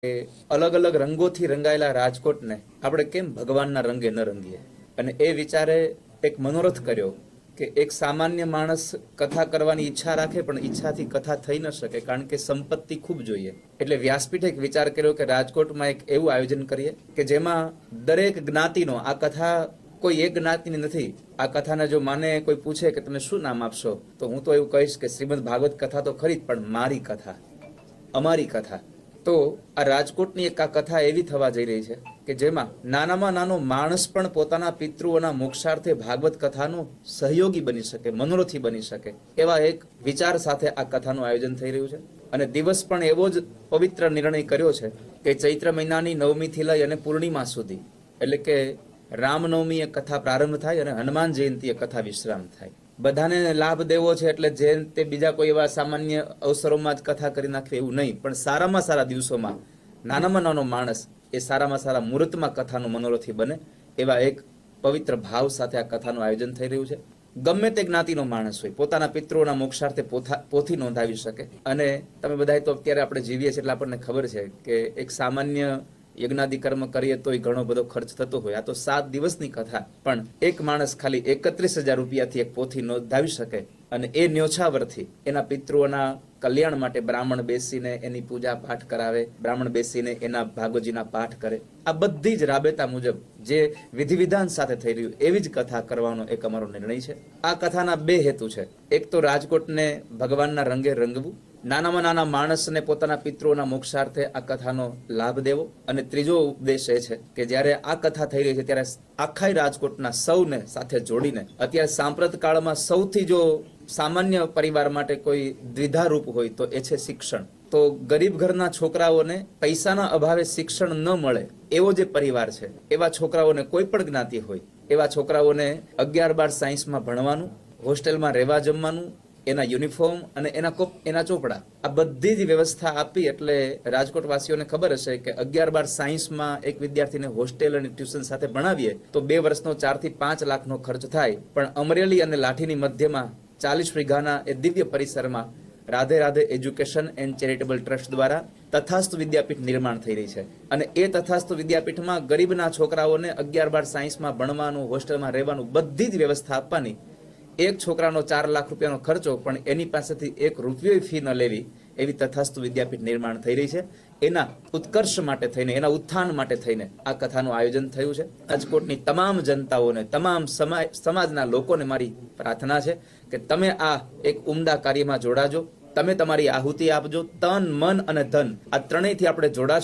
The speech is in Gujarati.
કે અલગ અલગ રંગોથી રંગાયેલા રાજકોટને આપણે કેમ ભગવાનના રંગે ન રંગીએ. અને એ વિચારે એક મનોરથ કર્યો કે એક સામાન્ય માણસ કથા કરવાની ઈચ્છા રાખે પણ ઈચ્છાથી કથા થઈ ન શકે, કારણ કે સંપત્તિ ખૂબ જોઈએ. એટલે વ્યાસપીઠે એક વિચાર કર્યો કે રાજકોટમાં એક એવું આયોજન કરીએ કે જેમાં દરેક જ્ઞાતિનો, આ કથા કોઈ એક જ્ઞાતિની નથી, આ કથાને જો માને કોઈ પૂછે કે તમે શું નામ આપશો, તો હું તો એવું કહીશ કે શ્રીમદ ભાગવત કથા તો ખરી જ, પણ મારી કથા, અમારી કથા. તો આ રાજકોટની એક આ કથા એવી થવા જઈ રહી છે કે જેમાં નાનામાં નાનો માણસ પણ પોતાના પિતૃઓના મોક્ષાર્થે ભાગવત કથાનો સહયોગી બની શકે, મનોરથી બની શકે, એવા એક વિચાર સાથે આ કથાનું આયોજન થઈ રહ્યું છે. અને દિવસ પણ એવો જ પવિત્ર નિર્ણય કર્યો છે કે ચૈત્ર મહિનાની નવમીથી લઈ અને પૂર્ણિમા સુધી, એટલે કે રામનવમી એ કથા પ્રારંભ થાય અને હનુમાન જયંતિ એ કથા વિશ્રામ થાય. બધાને લાભ દેવો છે એટલે જે તે બીજા કોઈ એવા સામાન્ય અવસરોમાં જ કથા કરી નાખવી એવું નહીં, પણ સારામાં સારા દિવસોમાં નાનામાં નાનો માણસ એ સારામાં સારા મુહૂર્તમાં કથાનું મનોરથી બને, એવા એક પવિત્ર ભાવ સાથે આ કથાનું આયોજન થઈ રહ્યું છે. ગમે તે જ્ઞાતિનો માણસ હોય પોતાના પિતૃઓના મોક્ષાર્થે પોથી નોંધાવી શકે. અને તમે બધા તો અત્યારે આપણે જીવીએ છીએ એટલે આપણને ખબર છે કે એક સામાન્ય યજ્ઞાદિ કર્મ કરીએ તો ઘણો બધો ખર્ચ થતો હોય. આ તો 7 દિવસની કથા, પણ એક માણસ ખાલી 31,000 રૂપિયાથી એક પોથી નોંધાવી શકે. અને એ ન્યોછાવરથી એના પિતૃઓના કલ્યાણ માટે બ્રાહ્મણ બેસીને એની પૂજા પાઠ કરાવે, બ્રાહ્મણ બેસીને એના ભાગવતજીના પાઠ કરે. આ બધી જ રાબેતા મુજબ જે વિધિ વિધાન સાથે થઈ રહ્યું એવી જ કથા કરવાનો એક અમારો નિર્ણય છે. આ કથાના 2 હેતુ છે. એક તો રાજકોટને ભગવાનના રંગે રંગવું, નાનામાં નાના માણસને પોતાના પિતૃઓના મોક્ષાર્થે આ કથાનો લાભ દેવો. અને ત્રીજો ઉપદેશ એ છે કે જ્યારે આ કથા થઈ રહી છે ત્યારે આખા રાજકોટના સૌને સાથે જોડીને, અત્યારે સાંપ્રત કાળમાં સૌથી જો સામાન્ય પરિવાર માટે કોઈ દ્વિધારૂપ હોય તો એ છે શિક્ષણ. તો ગરીબ ઘરના છોકરાઓને પૈસાના અભાવે શિક્ષણ ન મળે એવો જે પરિવાર છે, એવા છોકરાઓને કોઈ પણ જ્ઞાતિ હોય એવા છોકરાઓને 11-12 સાયન્સમાં ભણવાનું, હોસ્ટેલમાં રહેવા જમવાનું, એના યુનિફોર્મ અને એના ચોપડા, આ બધી જ વ્યવસ્થા આપી. એટલે રાજકોટવાસીઓને ખબર હશે કે 11-12 સાયન્સમાં એક વિદ્યાર્થીને હોસ્ટેલ અને ટ્યુશન સાથે ભણાવીએ તો 2 વર્ષનો 4 થી 5 લાખનો ખર્ચ થાય. પણ અમરેલી અને લાઠીની મધ્યમાં 40 વીઘાના એ દિવ્ય પરિસરમાં Radhe Radhe education and charitable trust દ્વારા તથાસ્તુ વિદ્યાપીઠ નિર્માણ થઈ રહી છે. અને એ તથાસ્તુ વિદ્યાપીઠમાં ગરીબના છોકરાઓને 11-12 સાયન્સમાં ભણવાનું, હોસ્ટેલમાં રહેવાનું બધી જ વ્યવસ્થા આપવાની. એક છોકરાનો 4 લાખ રૂપિયાનો ખર્ચો, પણ એની પાસેથી 1 રૂપિયો ફી ન લેવી, એવી તથાસ્તુ વિદ્યાપીઠ નિર્માણ થઈ રહી છે. એના ઉત્કર્ષ માટે થઈને, એના ઉત્થાન માટે થઈને આ કથાનું આયોજન થયું છે. રાજકોટની તમામ જનતાઓને, તમામ સમાજના લોકોને મારી પ્રાર્થના છે કે તમે આ એક ઉમદા કાર્યમાં જોડાજો. તમે તમારી આહુતિ આપજો. તન, મન અને ધન, આ ત્રણેયથી આપણે જોડાશું.